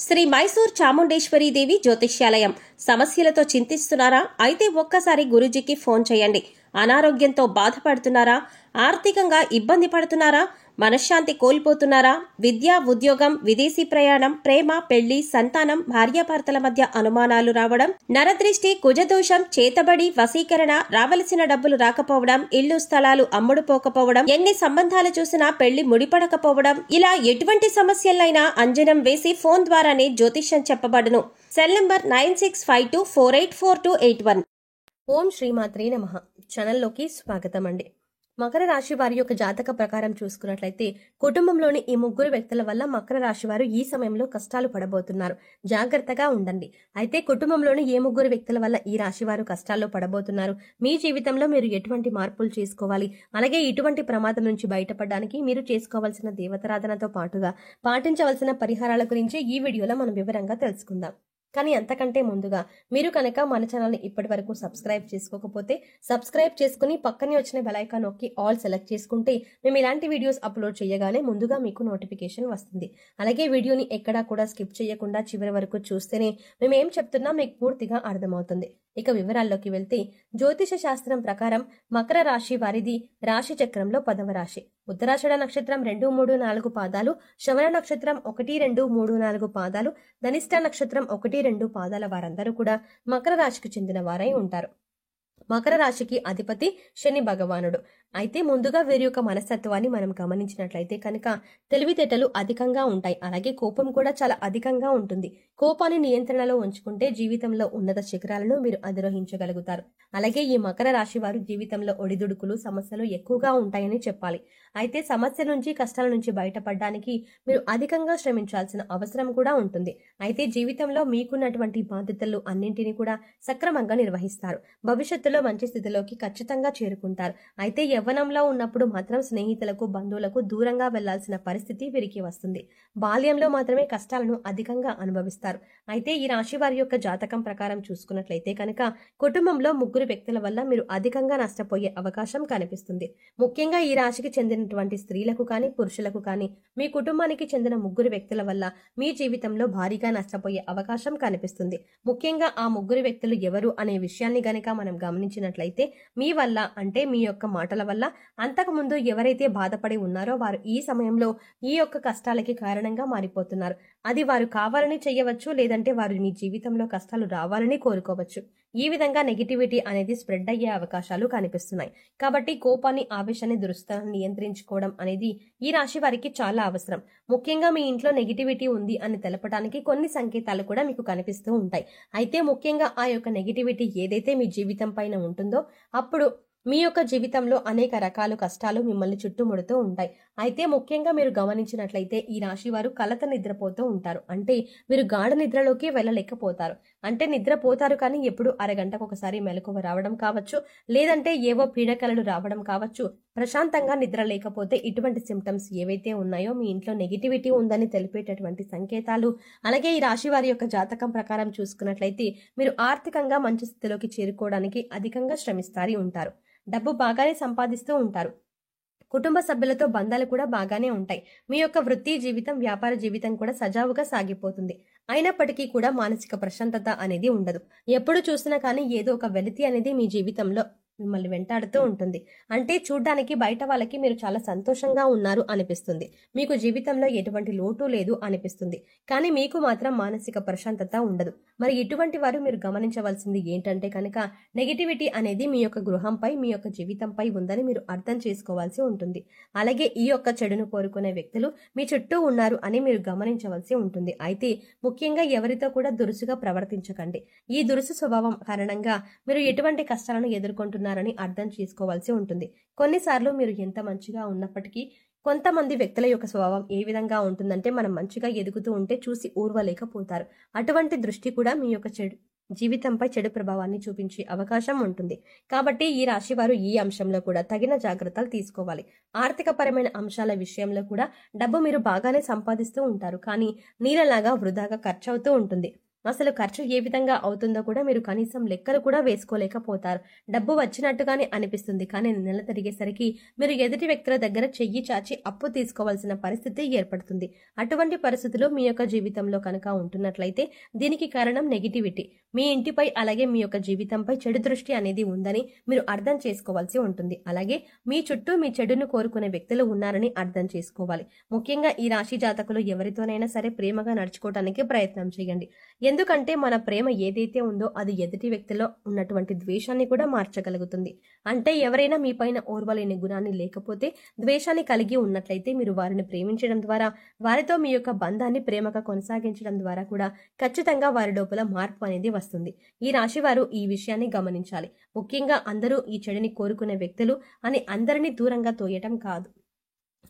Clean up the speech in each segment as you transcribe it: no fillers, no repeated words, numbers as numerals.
శ్రీ మైసూర్ చాముండేశ్వరి దేవి జ్యోతిష్యాలయం. సమస్యలతో చింతిస్తున్నారా? అయితే ఒక్కసారి గురూజీకి ఫోన్ చేయండి. అనారోగ్యంతో బాధపడుతున్నారా? ఆర్థికంగా ఇబ్బంది పడుతున్నారా? మనశ్శాంతి కోల్పోతున్నారా? విద్య, ఉద్యోగం, విదేశీ ప్రయాణం, ప్రేమ, పెళ్లి, సంతానం, భార్యాభర్తల మధ్య అనుమానాలు రావడం, నరదృష్టి, కుజదోషం, చేతబడి, వశీకరణ, రావలసిన డబ్బులు రాకపోవడం, ఇల్లు స్థలాలు అమ్ముడుపోకపోవడం, ఎన్ని సంబంధాలు చూసినా పెళ్లి ముడిపడకపోవడం, ఇలా ఎటువంటి సమస్యలైనా అంజనం వేసి ఫోన్ ద్వారానే జ్యోతిష్యం చెప్పబడును. Cell number 9652484281. ఓం శ్రీమాత్రే నమః. ఛానల్లోకి స్వాగతం అండి. మకర రాశి వారి యొక్క జాతక ప్రకారం చూసుకున్నట్లయితే కుటుంబంలోని ఈ ముగ్గురు వ్యక్తుల వల్ల మకర రాశి వారు ఈ సమయంలో కష్టాలు పడబోతున్నారు. జాగ్రత్తగా ఉండండి. అయితే కుటుంబంలోని ఏ ముగ్గురు వ్యక్తుల వల్ల ఈ రాశి వారు కష్టాల్లో పడబోతున్నారు, మీ జీవితంలో మీరు ఎటువంటి మార్పులు చేసుకోవాలి, అలాగే ఇటువంటి ప్రమాదం నుంచి బయటపడడానికి మీరు చేసుకోవాల్సిన దేవతారాధనతో పాటుగా పాటించవలసిన పరిహారాల గురించి ఈ వీడియోలో మనం వివరంగా తెలుసుకుందాం. కానీ అంతకంటే ముందుగా మీరు కనుక మన ఛానల్ని ఇప్పటి వరకు సబ్స్క్రైబ్ చేసుకోకపోతే సబ్స్క్రైబ్ చేసుకుని పక్కనే వచ్చిన బెల్ ఐకాన్ నొక్కి ఆల్ సెలెక్ట్ చేసుకుంటే మేము ఇలాంటి వీడియోస్ అప్లోడ్ చేయగానే ముందుగా మీకు నోటిఫికేషన్ వస్తుంది. అలాగే వీడియోని ఎక్కడా కూడా స్కిప్ చేయకుండా చివరి వరకు చూస్తేనే మేము ఏం చెప్తున్నా మీకు పూర్తిగా అర్థమవుతుంది. ఇక వివరాల్లోకి వెళ్తే జ్యోతిష శాస్త్రం ప్రకారం మకర రాశి వారిది రాశి చక్రంలో 10వ రాశి. ఉత్తరాషాఢ నక్షత్రం 2, 3, 4 పాదాలు, శ్రవణ నక్షత్రం 1, 2, 3, 4 పాదాలు, ధనిష్ట నక్షత్రం 1, 2 పాదాల వారందరూ కూడా మకర రాశికి చెందిన వారై ఉంటారు. మకర రాశికి అధిపతి శని భగవానుడు. అయితే ముందుగా వీరి యొక్క మనస్తత్వాన్ని మనం గమనించినట్లయితే కనుక తెలివితేటలు అధికంగా ఉంటాయి. అలాగే కోపం కూడా చాలా అధికంగా ఉంటుంది. కోపాన్ని నియంత్రణలో ఉంచుకుంటే జీవితంలో ఉన్నత శిఖరాలను మీరు అధిరోహించగలుగుతారు. అలాగే ఈ మకర రాశి వారు జీవితంలో ఒడిదుడుకులు, సమస్యలు ఎక్కువగా ఉంటాయని చెప్పాలి. అయితే సమస్య నుంచి, కష్టాల నుంచి బయటపడడానికి మీరు అధికంగా శ్రమించాల్సిన అవసరం కూడా ఉంటుంది. అయితే జీవితంలో మీకున్నటువంటి బాధ్యతలు అన్నింటినీ కూడా సక్రమంగా నిర్వహిస్తారు. భవిష్యత్తులో మంచి స్థితిలోకి ఖచ్చితంగా చేరుకుంటారు. అయితే యవ్వనంలో ఉన్నప్పుడు మాత్రం స్నేహితులకు, బంధువులకు దూరంగా వెళ్లాల్సిన పరిస్థితి వీరికి వస్తుంది. బాల్యంలో మాత్రమే కష్టాలను అధికంగా అనుభవిస్తారు. అయితే ఈ రాశి వారి యొక్క జాతకం ప్రకారం చూసుకున్నట్లయితే కనుక కుటుంబంలో ముగ్గురు వ్యక్తుల వల్ల మీరు అధికంగా నష్టపోయే అవకాశం కనిపిస్తుంది. ముఖ్యంగా ఈ రాశికి చెందినటువంటి స్త్రీలకు కానీ, పురుషులకు కానీ మీ కుటుంబానికి చెందిన ముగ్గురు వ్యక్తుల వల్ల మీ జీవితంలో భారీగా నష్టపోయే అవకాశం కనిపిస్తుంది. ముఖ్యంగా ఆ ముగ్గురు వ్యక్తులు ఎవరు అనే విషయాన్ని గనక మనం గమనించినట్లయితే మీ వల్ల, అంటే మీ యొక్క మాటల వల్ల అంతకుముందు ఎవరైతే బాధపడి ఉన్నారో వారు ఈ సమయంలో ఈ యొక్క కష్టాలకి కారణంగా మారిపోతున్నారు. అది వారు కావాలని చేయవచ్చు, లేదంటే వారు మీ జీవితంలో కష్టాలు రావాలని కోరుకోవచ్చు. ఈ విధంగా నెగిటివిటీ అనేది స్ప్రెడ్ అయ్యే అవకాశాలు కనిపిస్తున్నాయి. కాబట్టి కోపాన్ని, ఆవేశాన్ని, దురుస్తాన్ని నియంత్రించుకోవడం అనేది ఈ రాశి వారికి చాలా అవసరం. ముఖ్యంగా మీ ఇంట్లో నెగిటివిటీ ఉంది అని తెలపడానికి కొన్ని సంకేతాలు కూడా మీకు కనిపిస్తూ ఉంటాయి. అయితే ముఖ్యంగా ఆ యొక్క నెగిటివిటీ ఏదైతే మీ జీవితం పైన ఉంటుందో అప్పుడు మీ యొక్క జీవితంలో అనేక రకాల కష్టాలు మిమ్మల్ని చుట్టుముడుతూ ఉంటాయి. అయితే ముఖ్యంగా మీరు గమనించినట్లయితే ఈ రాశి వారు కలత నిద్రపోతూ ఉంటారు. అంటే మీరు గాఢ నిద్రలోకి వెళ్ళలేకపోతారు. అంటే నిద్రపోతారు కానీ ఎప్పుడు అరగంటకు ఒకసారి మెలకువ రావడం కావచ్చు, లేదంటే ఏవో పీడకలలు రావడం కావచ్చు. ప్రశాంతంగా నిద్ర లేకపోతే ఇటువంటి సిమ్టమ్స్ ఏవైతే ఉన్నాయో మీ ఇంట్లో నెగిటివిటీ ఉందని తెలిపేటటువంటి సంకేతాలు. అలాగే ఈ రాశి వారి యొక్క జాతకం ప్రకారం చూసుకున్నట్లయితే మీరు ఆర్థికంగా మంచి స్థితిలోకి చేరుకోవడానికి అధికంగా శ్రమిస్తారు ఉంటారు. డబ్బు బాగానే సంపాదిస్తూ ఉంటారు. కుటుంబ సభ్యులతో బంధాలు కూడా బాగానే ఉంటాయి. మీ యొక్క వృత్తి జీవితం, వ్యాపార జీవితం కూడా సజావుగా సాగిపోతుంది. అయినప్పటికీ కూడా మానసిక ప్రశాంతత అనేది ఉండదు. ఎప్పుడు చూసినా కానీ ఏదో ఒక వెలితి అనేది మీ జీవితంలో మిమ్మల్ని వెంటాడుతూ ఉంటుంది. అంటే చూడ్డానికి బయట వాళ్ళకి మీరు చాలా సంతోషంగా ఉన్నారు అనిపిస్తుంది. మీకు జీవితంలో ఎటువంటి లోటు లేదు అనిపిస్తుంది. కానీ మీకు మాత్రం మానసిక ప్రశాంతత ఉండదు. మరి ఇటువంటి వారు మీరు గమనించవలసింది ఏంటంటే కనుక నెగిటివిటీ అనేది మీ యొక్క గృహంపై, మీ యొక్క జీవితంపై ఉందని మీరు అర్థం చేసుకోవాల్సి ఉంటుంది. అలాగే ఈ యొక్క చెడును కోరుకునే వ్యక్తులు మీ చుట్టూ ఉన్నారు అని మీరు గమనించవలసి ఉంటుంది. అయితే ముఖ్యంగా ఎవరితో కూడా దురుసుగా ప్రవర్తించకండి. ఈ దురుసు స్వభావం కారణంగా మీరు ఎటువంటి కష్టాలను ఎదుర్కొంటున్నారని అర్థం చేసుకోవాల్సి ఉంటుంది. కొన్నిసార్లు మీరు ఎంత మంచిగా ఉన్నప్పటికీ కొంతమంది వ్యక్తుల యొక్క స్వభావం ఏ విధంగా ఉంటుందంటే మనం మంచిగా ఎదుగుతూ ఉంటే చూసి ఊర్వలేకపోతారు. అటువంటి దృష్టి కూడా మీ యొక్క జీవితంపై చెడు ప్రభావాన్ని చూపించే అవకాశం ఉంటుంది. కాబట్టి ఈ రాశి వారు ఈ అంశంలో కూడా తగిన జాగ్రత్తలు తీసుకోవాలి. ఆర్థిక పరమైన అంశాల విషయంలో కూడా డబ్బు మీరు బాగానే సంపాదిస్తూ ఉంటారు, కానీ నీళ్ళలాగా వృధాగా ఖర్చు అవుతూ ఉంటుంది. అసలు ఖర్చు ఏ విధంగా అవుతుందో కూడా మీరు కనీసం లెక్కలు కూడా వేసుకోలేకపోతారు. డబ్బు వచ్చినట్టుగానే అనిపిస్తుంది, కానీ నెల తిరిగేసరికి మీరు ఎదుటి వ్యక్తుల దగ్గర చెయ్యి చాచి అప్పు తీసుకోవాల్సిన పరిస్థితి ఏర్పడుతుంది. అటువంటి పరిస్థితులు మీ యొక్క జీవితంలో కనుక ఉంటున్నట్లయితే దీనికి కారణం నెగిటివిటీ. మీ ఇంటిపై అలాగే మీ యొక్క జీవితంపై చెడు దృష్టి అనేది ఉందని మీరు అర్థం చేసుకోవాల్సి ఉంటుంది. అలాగే మీ చుట్టూ మీ చెడును కోరుకునే వ్యక్తులు ఉన్నారని అర్థం చేసుకోవాలి. ముఖ్యంగా ఈ రాశి జాతకులు ఎవరితోనైనా సరే ప్రేమగా నడుచుకోవడానికి ప్రయత్నం చేయండి. ఎందుకంటే మన ప్రేమ ఏదైతే ఉందో అది ఎదుటి వ్యక్తిలో ఉన్నటువంటి ద్వేషాన్ని కూడా మార్చగలుగుతుంది. అంటే ఎవరైనా మీ పైన ఓర్వలేని గుణాన్ని లేకపోతే ద్వేషాన్ని కలిగి ఉన్నట్లయితే మీరు వారిని ప్రేమించడం ద్వారా, వారితో మీ యొక్క బంధాన్ని ప్రేమగా కొనసాగించడం ద్వారా కూడా ఖచ్చితంగా వారి లోపల మార్పు అనేది వస్తుంది. ఈ రాశి వారు ఈ విషయాన్ని గమనించాలి. ముఖ్యంగా అందరూ ఈ చెడుని కోరుకునే వ్యక్తులు అని అందరినీ దూరంగా తోయటం కాదు,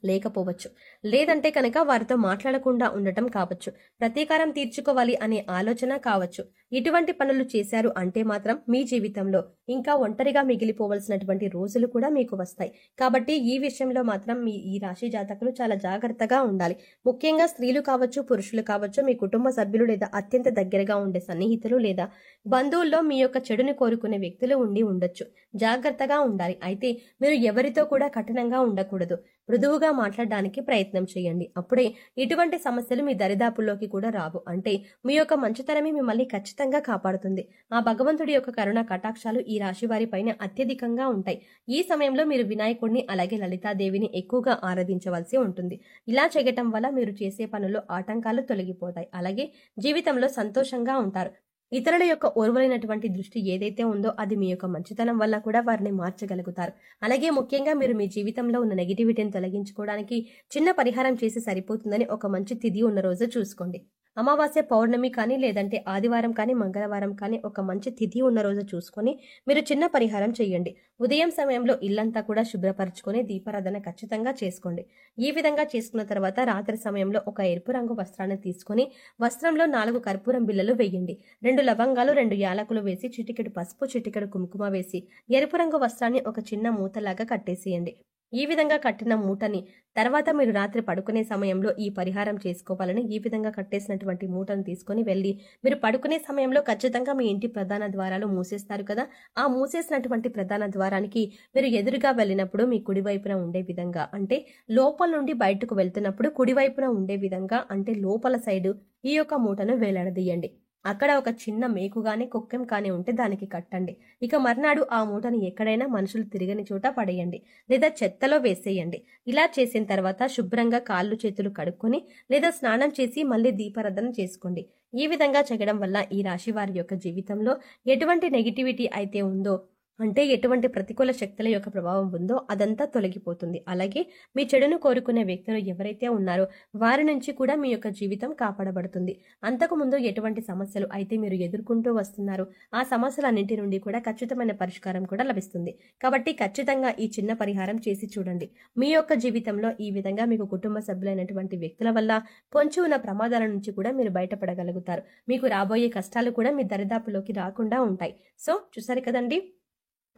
లేకపోవచ్చు. లేదంటే కనుక వారితో మాట్లాడకుండా ఉండటం కావచ్చు. ప్రతీకారం తీర్చుకోవాలి అనే ఆలోచన కావచ్చు. ఇటువంటి పనులు చేశారు అంటే మాత్రం మీ జీవితంలో ఇంకా ఒంటరిగా మిగిలిపోవలసినటువంటి రోజులు కూడా మీకు వస్తాయి. కాబట్టి ఈ విషయంలో మాత్రం ఈ రాశి జాతకులు చాలా జాగ్రత్తగా ఉండాలి. ముఖ్యంగా స్త్రీలు కావచ్చు, పురుషులు కావచ్చు, మీ కుటుంబ సభ్యులు లేదా అత్యంత దగ్గరగా ఉండే సన్నిహితులు లేదా బంధువుల్లో మీ యొక్క చెడుని కోరుకునే వ్యక్తులు ఉండొచ్చు. జాగ్రత్తగా ఉండాలి. అయితే మీరు ఎవరితో కూడా కఠినంగా ఉండకూడదు. మృదువుగా మాట్లాడడానికి ప్రయత్నం చేయండి. అప్పుడే ఇటువంటి సమస్యలు మీ దరిదాపుల్లోకి కూడా రావు. అంటే మీ యొక్క మంచితనమే మిమ్మల్ని ఖచ్చితంగా కాపాడుతుంది. ఆ భగవంతుడి యొక్క కరుణ కటాక్షాలు ఈ రాశి వారి పైన అత్యధికంగా ఉంటాయి. ఈ సమయంలో మీరు వినాయకుడిని అలాగే లలితాదేవిని ఎక్కువగా ఆరాధించవలసి ఉంటుంది. ఇలా చేయటం వల్ల మీరు చేసే పనుల్లో ఆటంకాలు తొలగిపోతాయి. అలాగే జీవితంలో సంతోషంగా ఉంటారు. ఇతరుల యొక్క ఓర్వలేనటువంటి దృష్టి ఏదైతే ఉందో అది మీ యొక్క మంచితనం వల్ల కూడా వారిని మార్చగలుగుతారు. అలాగే ముఖ్యంగా మీరు మీ జీవితంలో ఉన్న నెగిటివిటీని తొలగించుకోవడానికి చిన్న పరిహారం చేసి సరిపోతుందని ఒక మంచి తిథి ఉన్న రోజు చూసుకోండి. అమావాస్య, పౌర్ణమి కానీ లేదంటే ఆదివారం కానీ మంగళవారం కానీ ఒక మంచి తిథి ఉన్న రోజు చూసుకొని మీరు చిన్న పరిహారం చేయండి. ఉదయం సమయంలో ఇల్లంతా కూడా శుభ్రపరచుకొని దీపారాధన ఖచ్చితంగా చేసుకోండి. ఈ విధంగా చేసుకున్న తర్వాత రాత్రి సమయంలో ఒక ఎరుపు రంగు వస్త్రాన్ని తీసుకొని వస్త్రంలో 4 కర్పూరం బిళ్ళలు వేయండి. 2 లవంగాలు, 2 యాలకులు వేసి చిటికెడు పసుపు, చిటికెడు కుంకుమ వేసి ఎరుపు రంగు వస్త్రాన్ని ఒక చిన్న మూతలాగా కట్టేసేయండి. ఈ విధంగా కట్టిన మూటని తర్వాత మీరు రాత్రి పడుకునే సమయంలో ఈ పరిహారం చేసుకోవాలని ఈ విధంగా కట్టేసినటువంటి మూటను తీసుకొని వెళ్ళి మీరు పడుకునే సమయంలో ఖచ్చితంగా మీ ఇంటి ప్రధాన ద్వారాలు మూసేస్తారు కదా, ఆ మూసేసినటువంటి ప్రధాన ద్వారానికి మీరు ఎదురుగా వెళ్ళినప్పుడు మీ కుడివైపున ఉండే విధంగా, అంటే లోపల నుండి బయటకు వెళ్తున్నప్పుడు కుడివైపున ఉండే విధంగా, అంటే లోపల సైడు ఈ యొక్క మూటను వేలాడదీయండి. అక్కడ ఒక చిన్న మేకు గాని కుక్కెం కానీ ఉంటే దానికి కట్టండి. ఇక మర్నాడు ఆ మూటని ఎక్కడైనా మనుషులు తిరగని చోట పడేయండి లేదా చెత్తలో వేసేయండి. ఇలా చేసిన తర్వాత శుభ్రంగా కాళ్ళు చేతులు కడుక్కొని లేదా స్నానం చేసి మళ్ళీ దీపారాధన చేసుకోండి. ఈ విధంగా చేయడం వల్ల ఈ రాశి వారి యొక్క జీవితంలో ఎటువంటి నెగిటివిటీ అయితే ఉందో, అంటే ఎటువంటి ప్రతికూల శక్తుల యొక్క ప్రభావం ఉందో అదంతా తొలగిపోతుంది. అలాగే మీ చెడును కోరుకునే వ్యక్తులు ఎవరైతే ఉన్నారో వారి నుంచి కూడా మీ యొక్క జీవితం కాపాడబడుతుంది. అంతకుముందు ఎటువంటి సమస్యలు అయితే మీరు ఎదుర్కొంటూ వస్తున్నారు ఆ సమస్యలన్నింటి నుండి కూడా ఖచ్చితమైన పరిష్కారం కూడా లభిస్తుంది. కాబట్టి ఖచ్చితంగా ఈ చిన్న పరిహారం చేసి చూడండి. మీ యొక్క జీవితంలో ఈ విధంగా మీకు కుటుంబ సభ్యులైనటువంటి వ్యక్తుల వల్ల పొంచి ఉన్న ప్రమాదాల నుంచి కూడా మీరు బయటపడగలుగుతారు. మీకు రాబోయే కష్టాలు కూడా మీ దరిదాపులోకి రాకుండా ఉంటాయి. సో చూసారు కదండి,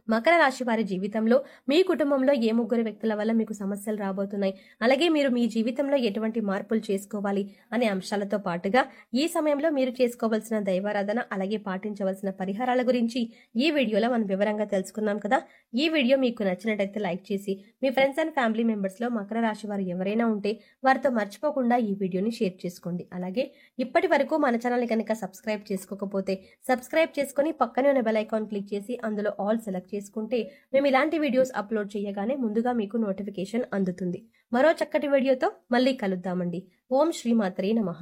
మకర రాశి వారి జీవితంలో మీ కుటుంబంలో ఏ 3 వ్యక్తుల వల్ల మీకు సమస్యలు రాబోతున్నాయి, అలాగే మీరు మీ జీవితంలో ఎటువంటి మార్పులు చేసుకోవాలి అనే అంశాలతో పాటుగా ఈ సమయంలో మీరు చేసుకోవాల్సిన దైవారాధన అలాగే పాటించవలసిన పరిహారాల గురించి ఈ వీడియోలో మనం వివరంగా తెలుసుకున్నాం కదా. ఈ వీడియో మీకు నచ్చినట్టయితే లైక్ చేసి మీ ఫ్రెండ్స్ అండ్ ఫ్యామిలీ మెంబర్స్ లో మకర రాశి వారు ఎవరైనా ఉంటే వారితో మర్చిపోకుండా ఈ వీడియోని షేర్ చేసుకోండి. అలాగే ఇప్పటి వరకు మన ఛానల్ కనుక సబ్స్క్రైబ్ చేసుకోకపోతే సబ్స్క్రైబ్ చేసుకుని పక్కనే ఉన్న బెల్ ఐకాన్ క్లిక్ చేసి అందులో ఆల్ సెలెక్ట్ చేసుకుంటే మేము ఇలాంటి వీడియోస్ అప్లోడ్ చేయగానే ముందుగా మీకు నోటిఫికేషన్ అందుతుంది. మరో చక్కటి వీడియోతో మళ్ళీ కలుద్దామండి. ఓం శ్రీమాత్రే నమః.